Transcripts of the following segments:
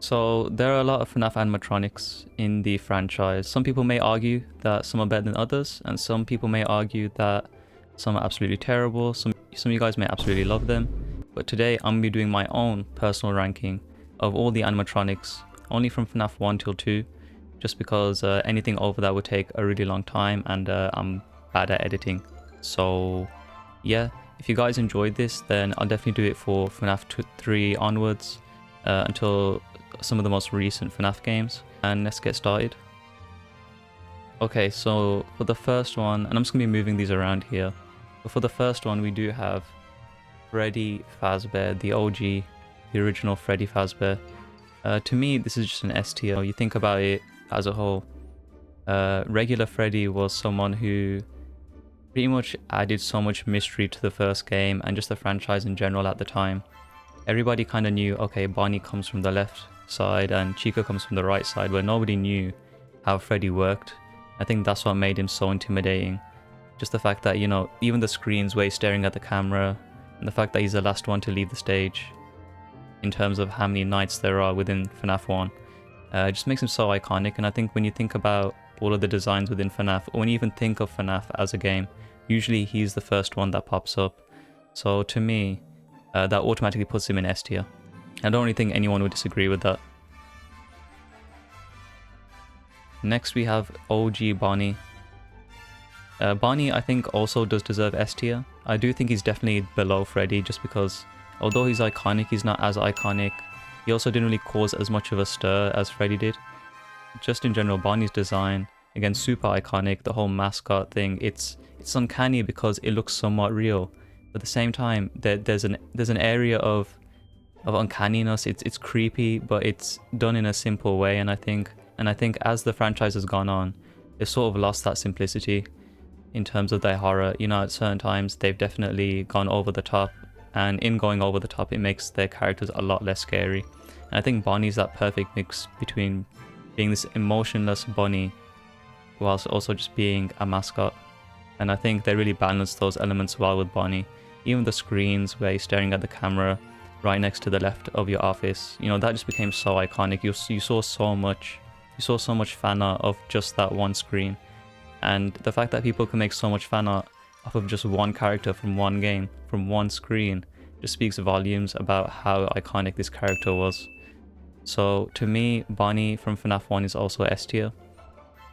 So there are a lot of FNAF animatronics in the franchise. Some people may argue that some are better than others, and some people may argue that some are absolutely terrible. Some of you guys may absolutely love them. But today I'm gonna be doing my own personal ranking of all the animatronics, only from FNAF 1 till 2, just because anything over that would take a really long time, and I'm bad at editing. So yeah, if you guys enjoyed this, then I'll definitely do it for FNAF 3 onwards, until some of the most recent FNAF games. And let's get started. Okay, so for the first one, and I'm just gonna be moving these around here, but for the first one we do have Freddy Fazbear, the OG, the original Freddy Fazbear. To me, this is just an S tier. You think about it as a whole. Regular Freddy was someone who pretty much added so much mystery to the first game and just the franchise in general at the time. Everybody kind of knew, okay, Bonnie comes from the left side and Chica comes from the right side, but nobody knew how Freddy worked. I think that's what made him so intimidating. Just the fact that, you know, even the screens where he's staring at the camera, and the fact that he's the last one to leave the stage in terms of how many nights there are within FNAF 1, it just makes him so iconic. And I think when you think about all of the designs within FNAF, or when you even think of FNAF as a game, usually he's the first one that pops up. So to me, that automatically puts him in S tier. I don't really think anyone would disagree with that. Next we have OG Bonnie. Bonnie I think also does deserve S tier. I do think he's definitely below Freddy, just because although he's iconic, he's not as iconic. He also didn't really cause as much of a stir as Freddy did. Just in general, Bonnie's design, again, super iconic. The whole mascot thing, it's uncanny because it looks somewhat real. But at the same time, there's an area of uncanniness. It's creepy, but it's done in a simple way. And I think as the franchise has gone on, they've sort of lost that simplicity in terms of their horror. You know, at certain times they've definitely gone over the top, and in going over the top, it makes their characters a lot less scary. And I think Bonnie's that perfect mix between being this emotionless bunny whilst also just being a mascot. And I think they really balance those elements well with Bonnie. Even the screens where he's staring at the camera right next to the left of your office, you know, that just became so iconic. You saw so much fan art of just that one screen. And the fact that people can make so much fan art off of just one character from one game, from one screen, just speaks volumes about how iconic this character was. So to me, Bonnie from FNAF 1 is also S tier.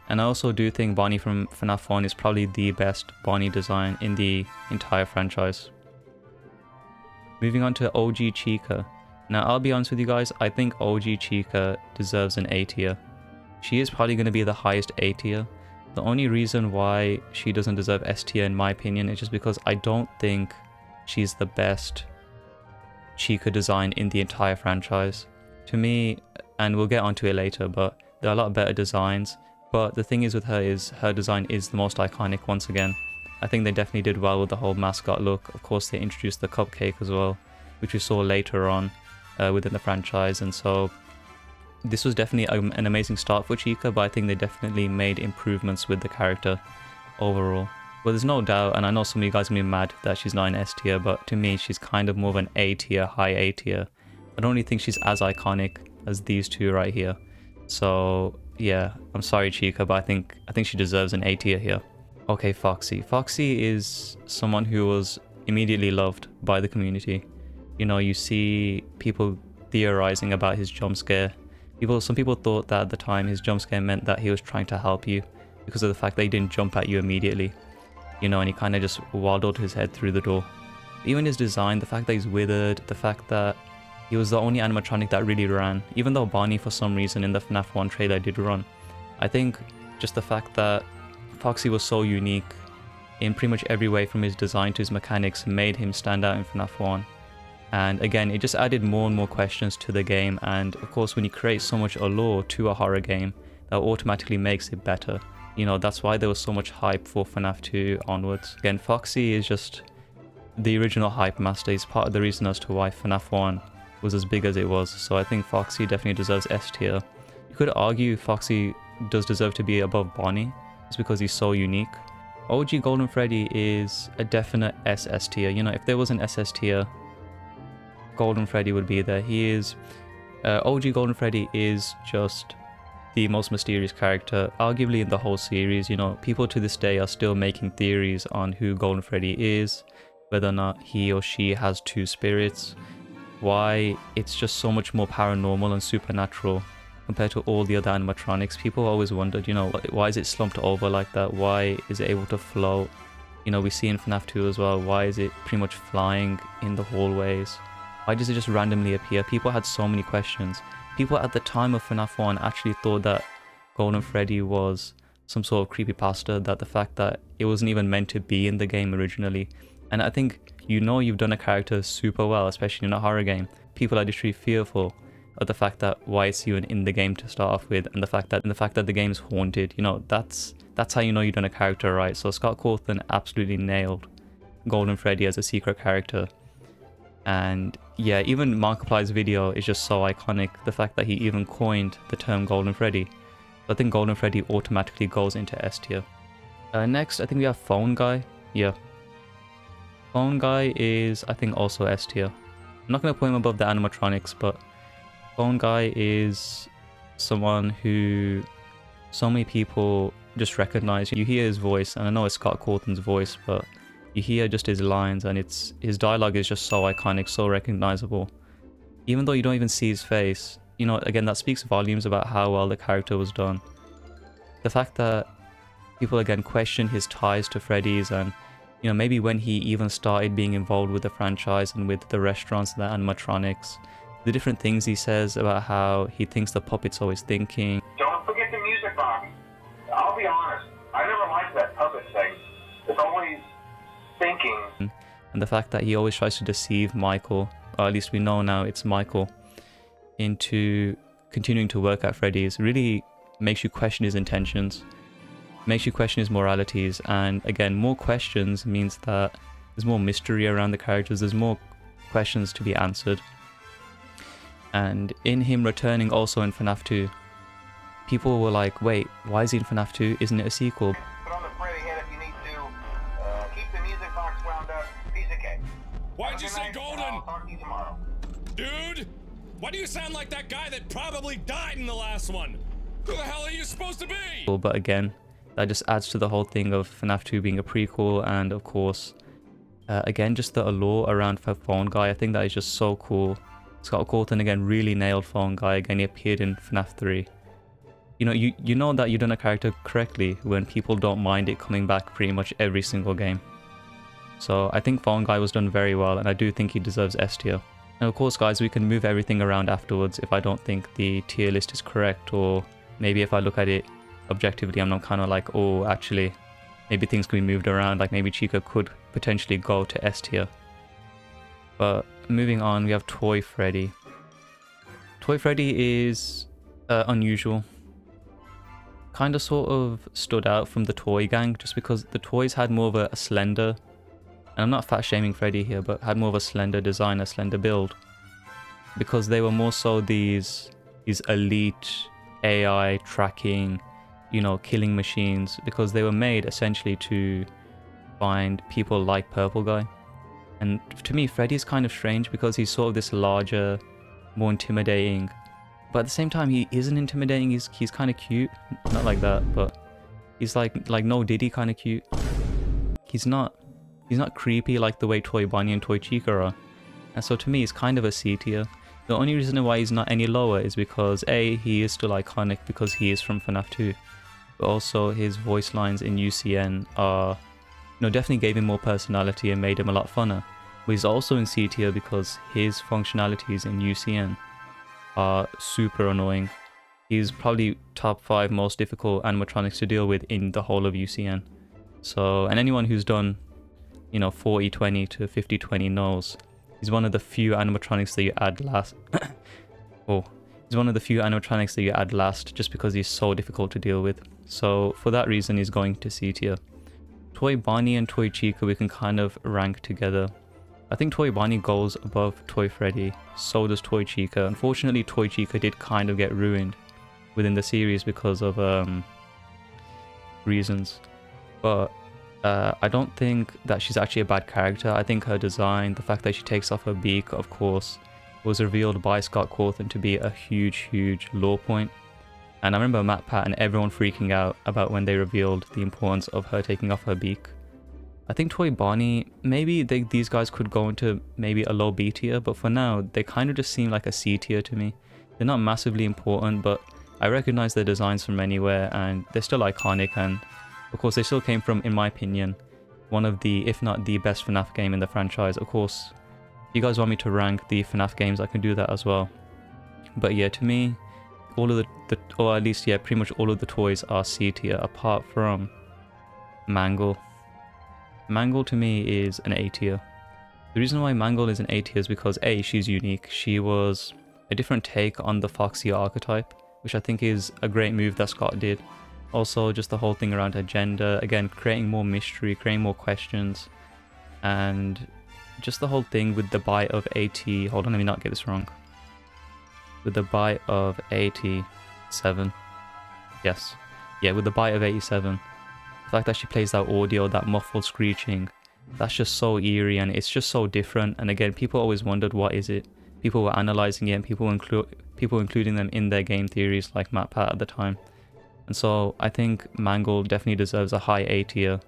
And I also do think Bonnie from FNAF 1 is probably the best Bonnie design in the entire franchise. Moving on to OG Chica. Now I'll be honest with you guys, I think OG Chica deserves an A tier. She is probably going to be the highest A tier. The only reason why she doesn't deserve S tier in my opinion is just because I don't think she's the best Chica design in the entire franchise. To me, and we'll get onto it later, but there are a lot better designs. But the thing is with her is her design is the most iconic once again. I think they definitely did well with the whole mascot look. Of course, they introduced the cupcake as well, which we saw later on within the franchise. And so this was definitely an amazing start for Chica, but I think they definitely made improvements with the character overall. But there's no doubt, and I know some of you guys are going to be mad that she's not an S tier, but to me, she's kind of more of an A tier, high A tier. I don't really think she's as iconic as these two right here. So yeah, I'm sorry Chica, but I think she deserves an A tier here. Okay, Foxy. Foxy is someone who was immediately loved by the community. You know, you see people theorizing about his jump scare. Some people thought that at the time his jump scare meant that he was trying to help you because of the fact that he didn't jump at you immediately. You know, and he kind of just waddled his head through the door. Even his design, the fact that he's withered, the fact that he was the only animatronic that really ran, even though Bonnie for some reason in the FNAF 1 trailer did run. I think just the fact that Foxy was so unique in pretty much every way, from his design to his mechanics, made him stand out in FNAF 1. And again, it just added more and more questions to the game, and of course when you create so much allure to a horror game, that automatically makes it better. You know, that's why there was so much hype for FNAF 2 onwards. Again, Foxy is just the original hype master. He's part of the reason as to why FNAF 1 was as big as it was. So I think Foxy definitely deserves S tier. You could argue Foxy does deserve to be above Bonnie, just because he's so unique. OG Golden Freddy is a definite SS tier. You know, if there was an SS tier, Golden Freddy would be there. He is OG Golden Freddy is just the most mysterious character, arguably in the whole series. You know, people to this day are still making theories on who Golden Freddy is, whether or not he or she has two spirits, why it's just so much more paranormal and supernatural compared to all the other animatronics. People always wondered, you know, why is it slumped over like that? Why is it able to float? You know, we see in FNAF 2 as well, why is it pretty much flying in the hallways? Why does it just randomly appear? People had so many questions. People at the time of FNAF 1 actually thought that Golden Freddy was some sort of creepypasta, that the fact that it wasn't even meant to be in the game originally. And I think, you know, you've done a character super well, especially in a horror game. People are literally fearful of the fact that why it's even in the game to start off with, and the fact that the game's haunted. You know, that's how you know you've done a character right. So Scott Cawthon absolutely nailed Golden Freddy as a secret character. And yeah, even Markiplier's video is just so iconic, the fact that he even coined the term Golden Freddy. I think Golden Freddy automatically goes into S tier. Next, I think we have Phone Guy. Yeah. Phone Guy is, I think, also S tier. I'm not going to put him above the animatronics, but Phone Guy is someone who so many people just recognize. You hear his voice, and I know it's Scott Cawthon's voice, but you hear just his lines, and his dialogue is just so iconic, so recognizable. Even though you don't even see his face, you know, again, that speaks volumes about how well the character was done. The fact that people again question his ties to Freddy's, and you know, maybe when he even started being involved with the franchise and with the restaurants and the animatronics, the different things he says about how he thinks the puppet's always thinking. Don't forget the music box. I'll be honest, I never liked that puppet thing. It's always thinking. And the fact that he always tries to deceive Michael, or at least we know now it's Michael, into continuing to work at Freddy's, really makes you question his intentions, makes you question his moralities. And again, more questions means that there's more mystery around the characters, there's more questions to be answered. And in him returning also in FNAF 2, people were like, wait, why is he in FNAF 2? Isn't it a sequel? Put on the Freddy head if you need to. Keep the music box wound up. Piece of cake. Why'd you say golden? I'll talk to you tomorrow. Dude, why do you sound like that guy that probably died in the last one? Who the hell are you supposed to be? But again, that just adds to the whole thing of FNAF 2 being a prequel, and of course, again, just the allure around Phone Guy. I think that is just so cool. Scott Cawthon again really nailed Phone Guy. Again, he appeared in FNAF 3. You know, you know that you've done a character correctly when people don't mind it coming back pretty much every single game. So I think Phone Guy was done very well, and I do think he deserves S tier. And of course, guys, we can move everything around afterwards if I don't think the tier list is correct, or maybe if I look at it objectively, I'm not kind of like, oh, actually, maybe things can be moved around, like maybe Chica could potentially go to S tier. But moving on, we have Toy Freddy. Toy Freddy is unusual. Kind of sort of stood out from the toy gang just because the toys had more of a slender, and I'm not fat shaming Freddy here, but had more of a slender design, a slender build, because they were more so these elite AI tracking, you know, killing machines, because they were made essentially to find people like Purple Guy. And to me, Freddy's kind of strange because he's sort of this larger, more intimidating, but at the same time he isn't intimidating. He's kind of cute, not like that, but he's like No Diddy kind of cute. He's not creepy like the way Toy Bonnie and Toy Chica are. And so to me, he's kind of a C tier. The only reason why he's not any lower is because A, he is still iconic because he is from FNAF 2, but also his voice lines in UCN are, you know, definitely gave him more personality and made him a lot funner. But he's also in C tier because his functionalities in UCN are super annoying. He's probably top 5 most difficult animatronics to deal with in the whole of UCN. So, and anyone who's done, you know, 4020 to 5020 knows he's one of the few animatronics that you add last. Oh, he's one of the few animatronics that you add last just because he's so difficult to deal with. So for that reason, he's going to C tier. Toy Bonnie and Toy Chica we can kind of rank together. I think Toy Bonnie goes above Toy Freddy, so does Toy Chica. Unfortunately, Toy Chica did kind of get ruined within the series because of reasons. But I don't think that she's actually a bad character. I think her design, the fact that she takes off her beak, of course, was revealed by Scott Cawthon to be a huge lore point. And I remember Matt, Pat, and everyone freaking out about when they revealed the importance of her taking off her beak. I think Toy Bonnie, maybe these guys could go into maybe a low B tier, but for now, they kind of just seem like a C tier to me. They're not massively important, but I recognize their designs from anywhere, and they're still iconic, and of course they still came from, in my opinion, one of the, if not the best FNAF game in the franchise. Of course, if you guys want me to rank the FNAF games, I can do that as well. But yeah, to me, all of or at least, yeah, pretty much all of the toys are C tier, apart from Mangle. Mangle to me is an A tier. The reason why Mangle is an A tier is because A, she's unique. She was a different take on the Foxy archetype, which I think is a great move that Scott did. Also, just the whole thing around her gender, again, creating more mystery, creating more questions, and just the whole thing with the bite of 80, hold on, let me not get this wrong. With the bite of 87, yes, yeah, with the bite of 87. The fact that she plays that audio, that muffled screeching, that's just so eerie, and it's just so different. And again, people always wondered, what is it? People were analysing it, and people including them in their game theories, like Matt Pat at the time. And so I think Mangle definitely deserves a high A tier.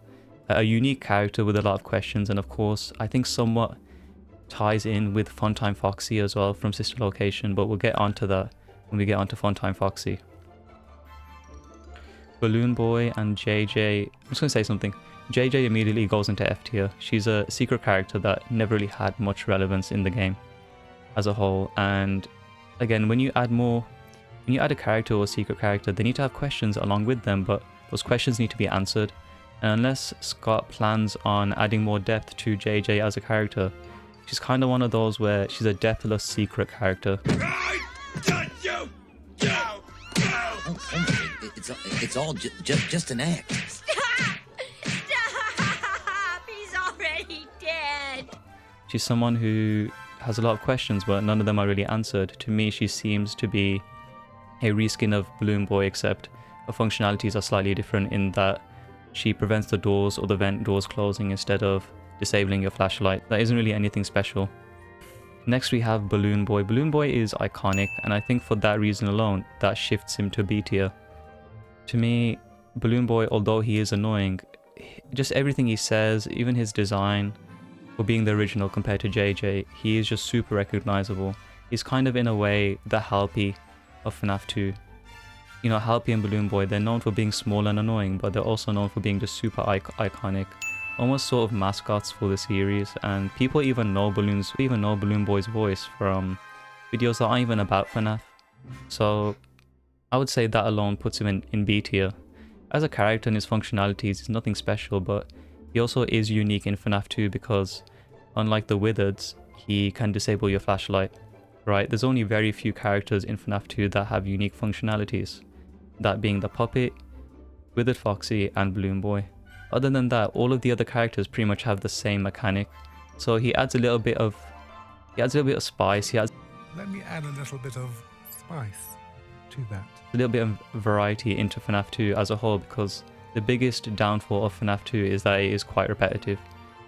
A unique character with a lot of questions, and of course, I think somewhat ties in with Funtime Foxy as well from Sister Location, but we'll get onto that when we get onto Funtime Foxy. Balloon Boy and JJ, I'm just going to say something. JJ immediately goes into F tier. She's a secret character that never really had much relevance in the game as a whole. And again, when you add a character or a secret character, they need to have questions along with them, but those questions need to be answered. And unless Scott plans on adding more depth to JJ as a character, she's kind of one of those where she's a depthless secret character. It's all just an act. Stop! Stop! He's already dead. She's someone who has a lot of questions, but none of them are really answered. To me, she seems to be a reskin of Balloon Boy, except her functionalities are slightly different in that she prevents the doors or the vent doors closing instead of disabling your flashlight. That isn't really anything special. Next we have Balloon Boy. Balloon Boy is iconic, and I think for that reason alone, that shifts him to B tier. To me, Balloon Boy, although he is annoying, just everything he says, even his design, for being the original compared to JJ, he is just super recognizable. He's kind of in a way the Halpy of FNAF 2. You know, Halpy and Balloon Boy, they're known for being small and annoying, but they're also known for being just super iconic. Almost sort of mascots for the series, and people even know Balloon Boy's voice from videos that aren't even about FNAF. So I would say that alone puts him in B tier. As a character and his functionalities, he's nothing special, but he also is unique in FNAF 2 because unlike the Withereds, he can disable your flashlight, right? There's only very few characters in FNAF 2 that have unique functionalities, that being the Puppet, Withered Foxy, and Balloon Boy. Other than that, all of the other characters pretty much have the same mechanic. So he adds a little bit of spice. Let me add a little bit of spice to that. A little bit of variety into FNAF 2 as a whole, because the biggest downfall of FNAF 2 is that it is quite repetitive.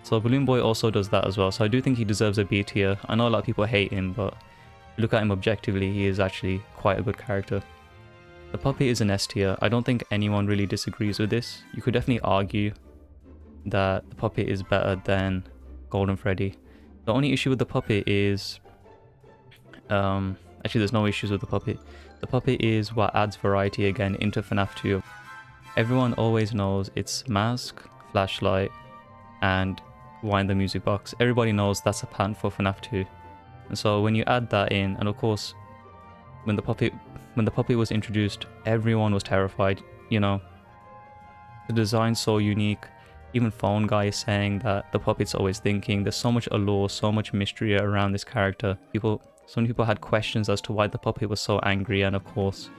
So Balloon Boy also does that as well. So I do think he deserves a B tier. I know a lot of people hate him, but if you look at him objectively, he is actually quite a good character. The Puppet is an S tier. I don't think anyone really disagrees with this. You could definitely argue that the Puppet is better than Golden Freddy. The only issue with the Puppet is... actually, there's no issues with the Puppet. The Puppet is what adds variety again into FNAF 2. Everyone always knows it's mask, flashlight, and wind the music box. Everybody knows that's a pattern for FNAF 2. And so when you add that in, and of course, when the Puppet was introduced, everyone was terrified, you know. The design's so unique. Even Phone Guy is saying that the Puppet's always thinking. There's so much allure, so much mystery around this character. Some people had questions as to why the Puppet was so angry, and of course,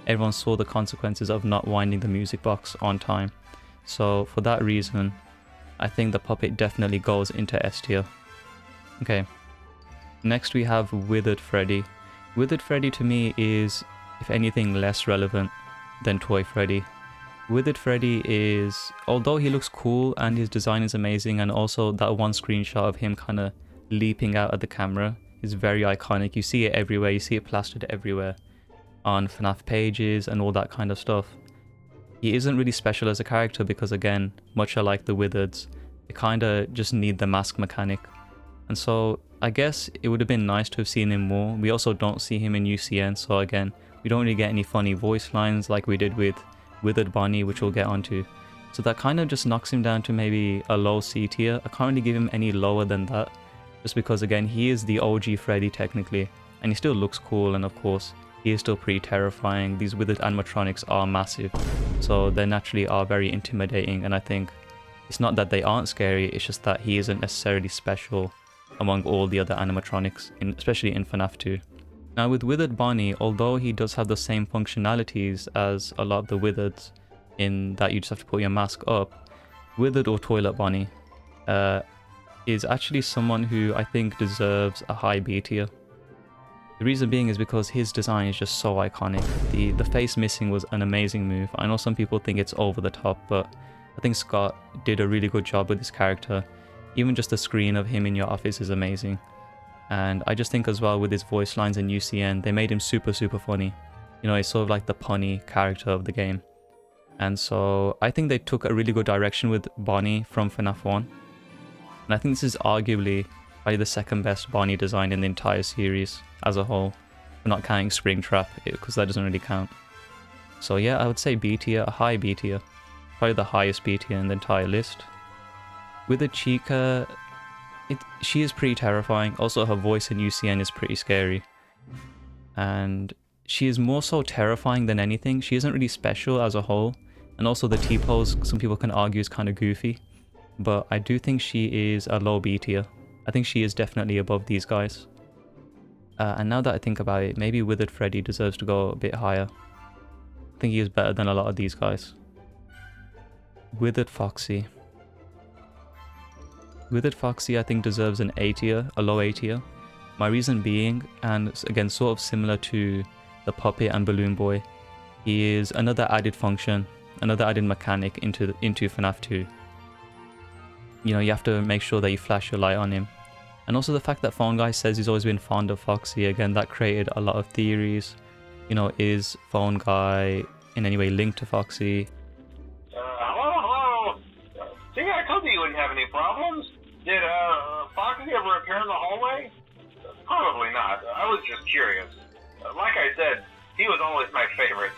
everyone saw the consequences of not winding the music box on time. So for that reason, I think the Puppet definitely goes into S tier. Okay. Next we have Withered Freddy. Withered Freddy to me is, if anything, less relevant than Toy Freddy. Withered Freddy is, although he looks cool and his design is amazing, and also that one screenshot of him kind of leaping out at the camera is very iconic. You see it everywhere. You see it plastered everywhere on FNAF pages and all that kind of stuff. He isn't really special as a character because, again, much like the Withereds, they kind of just need the mask mechanic. And so I guess it would have been nice to have seen him more. We also don't see him in UCN, so again, we don't really get any funny voice lines like we did with Withered Bonnie, which we'll get onto. So that kind of just knocks him down to maybe a low C tier. I can't really give him any lower than that, just because again, he is the OG Freddy technically, and he still looks cool, and of course, he is still pretty terrifying. These Withered animatronics are massive, so they naturally are very intimidating, and I think it's not that they aren't scary, it's just that he isn't necessarily special among all the other animatronics, especially in FNAF 2. Now with Withered Bonnie, although he does have the same functionalities as a lot of the Withereds, in that you just have to put your mask up, Withered or Toilet Bonnie is actually someone who I think deserves a high B tier. The reason being is because his design is just so iconic. The face missing was an amazing move. I know some people think it's over the top, but I think Scott did a really good job with this character. Even just the screen of him in your office is amazing. And I just think as well with his voice lines in UCN, they made him super funny. You know, he's sort of like the punny character of the game. And so I think they took a really good direction with Bonnie from FNAF 1. And I think this is arguably probably the second best Bonnie design in the entire series as a whole. We're not counting Springtrap, because that doesn't really count. So yeah, I would say B tier, a high B tier. Probably the highest B tier in the entire list. With the Chica, she is pretty terrifying. Also, her voice in UCN is pretty scary. And she is more so terrifying than anything. She isn't really special as a whole. And also the T-pose, some people can argue, is kind of goofy. But I do think she is a low B tier. I think she is definitely above these guys. And now that I think about it, maybe Withered Freddy deserves to go a bit higher. I think he is better than a lot of these guys. Withered Foxy. Withered Foxy I think deserves an A tier, a low A tier. My reason being, and again sort of similar to the Puppet and Balloon Boy, he is another added function, another added mechanic into FNAF 2. You know, you have to make sure that you flash your light on him. And also the fact that Phone Guy says he's always been fond of Foxy, again that created a lot of theories. You know, is Phone Guy in any way linked to Foxy? Hello? See, I told you you wouldn't have any problems. Did Foxy ever appear in the hallway? Probably not. I was just curious. Like I said, he was always my favorite.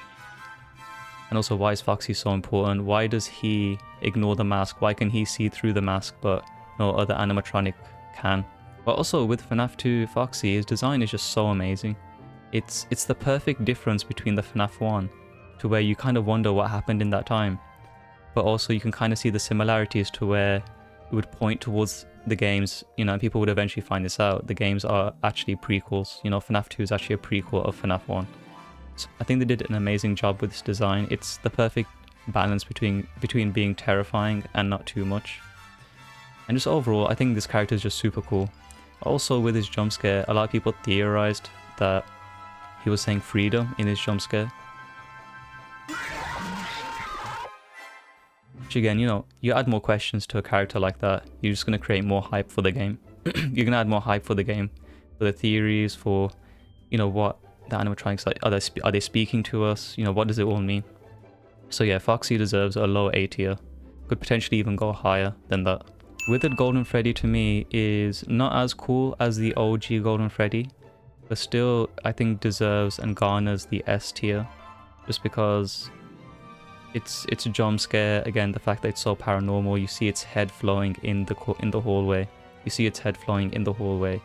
And also, why is Foxy so important? Why does he ignore the mask? Why can he see through the mask but no other animatronic can? But also with FNAF 2 Foxy, his design is just so amazing. It's the perfect difference between the FNAF 1 to where you kind of wonder what happened in that time. But also you can kind of see the similarities to where it would point towards the games, you know, and people would eventually find this out. The games are actually prequels. You know, FNAF 2 is actually a prequel of FNAF 1. So I think they did an amazing job with this design. It's the perfect balance between being terrifying and not too much. And just overall, I think this character is just super cool. Also with his jump scare, a lot of people theorized that he was saying freedom in his jump scare. Which again, you know, you add more questions to a character like that, you're just going to create more hype for the game. You're going to add more hype for the game, for the theories, for, you know, what the animatronics, like, are they speaking to us? You know, what does it all mean? So yeah, Foxy deserves a low A tier. Could potentially even go higher than that. Withered Golden Freddy to me is not as cool as the OG Golden Freddy, but still I think deserves and garners the S tier, just because it's a jump scare. Again, the fact that it's so paranormal, you see its head flowing in the hallway. You see its head flowing in the hallway.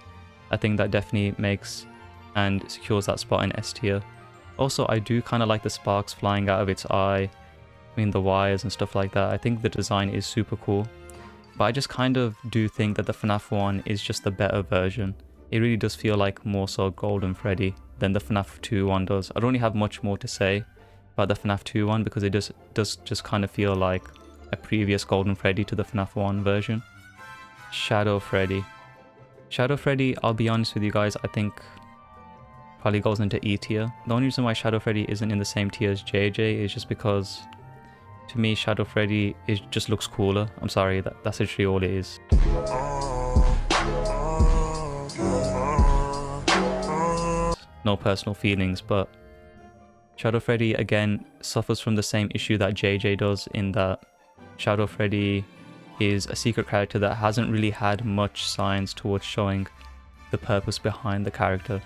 I think that definitely makes and secures that spot in S tier. Also, I do kind of like the sparks flying out of its eye, I mean the wires and stuff like that. I think the design is super cool. But I just kind of do think that the FNAF 1 is just the better version. It really does feel like more so Golden Freddy than the FNAF 2 one does. I don't really have much more to say about the FNAF 2 one because it does just kind of feel like a previous Golden Freddy to the FNAF 1 version. Shadow Freddy. Shadow Freddy, I'll be honest with you guys, I think probably goes into E tier. The only reason why Shadow Freddy isn't in the same tier as JJ is just because to me Shadow Freddy just looks cooler. I'm sorry, that's literally all it is. no personal feelings, but Shadow Freddy again suffers from the same issue that JJ does, in that Shadow Freddy is a secret character that hasn't really had much signs towards showing the purpose behind the character.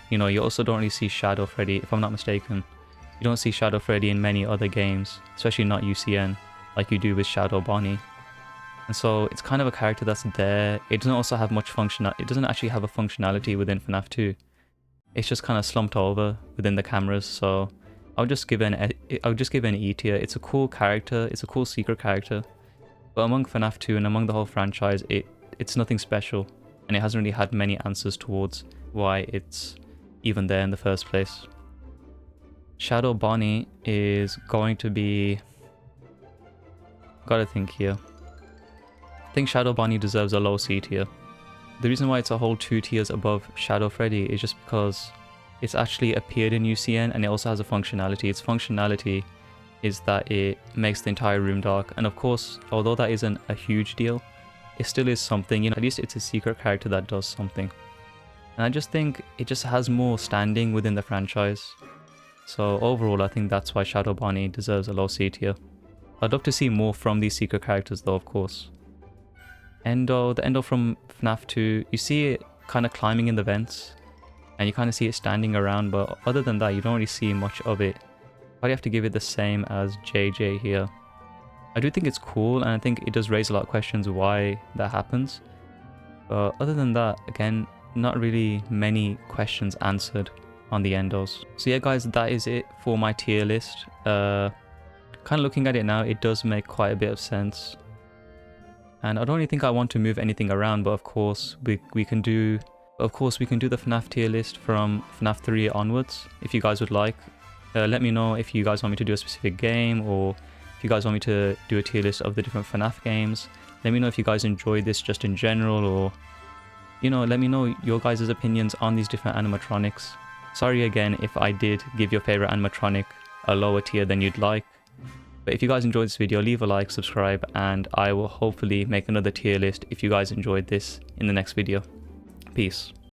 You know, you also don't really see Shadow Freddy, if I'm not mistaken, you don't see Shadow Freddy in many other games, especially not UCN, like you do with Shadow Bonnie. And so it's kind of a character that's there. It doesn't also have much it doesn't actually have a functionality within FNAF 2. It's just kind of slumped over within the cameras, so I'll just give it an E tier. It's a cool character, it's a cool secret character, but among FNAF 2 and among the whole franchise, it's nothing special, and it hasn't really had many answers towards why it's even there in the first place. Shadow Bonnie is going to be... gotta think here. I think Shadow Bonnie deserves a low C tier. The reason why it's a whole 2 tiers above Shadow Freddy is just because it's actually appeared in UCN and it also has a functionality. Its functionality is that it makes the entire room dark, and of course, although that isn't a huge deal, it still is something, you know, at least it's a secret character that does something. And I just think it just has more standing within the franchise. So overall, I think that's why Shadow Bonnie deserves a low C tier. I'd love to see more from these secret characters though, of course. Endo, the Endo from FNAF 2, you see it kind of climbing in the vents, and you kind of see it standing around, but other than that, you don't really see much of it. Probably have to give it the same as JJ here. I do think it's cool, and I think it does raise a lot of questions why that happens. But other than that, again, not really many questions answered on the Endos. So yeah guys, that is it for my tier list. Kind of looking at it now, it does make quite a bit of sense. And I don't really think I want to move anything around, but of course we can do the FNAF tier list from FNAF 3 onwards if you guys would like. Let me know if you guys want me to do a specific game, or if you guys want me to do a tier list of the different FNAF games. Let me know if you guys enjoyed this just in general, or, you know, let me know your guys' opinions on these different animatronics. Sorry again if I did give your favorite animatronic a lower tier than you'd like. But if you guys enjoyed this video, leave a like, subscribe, and I will hopefully make another tier list if you guys enjoyed this in the next video. Peace.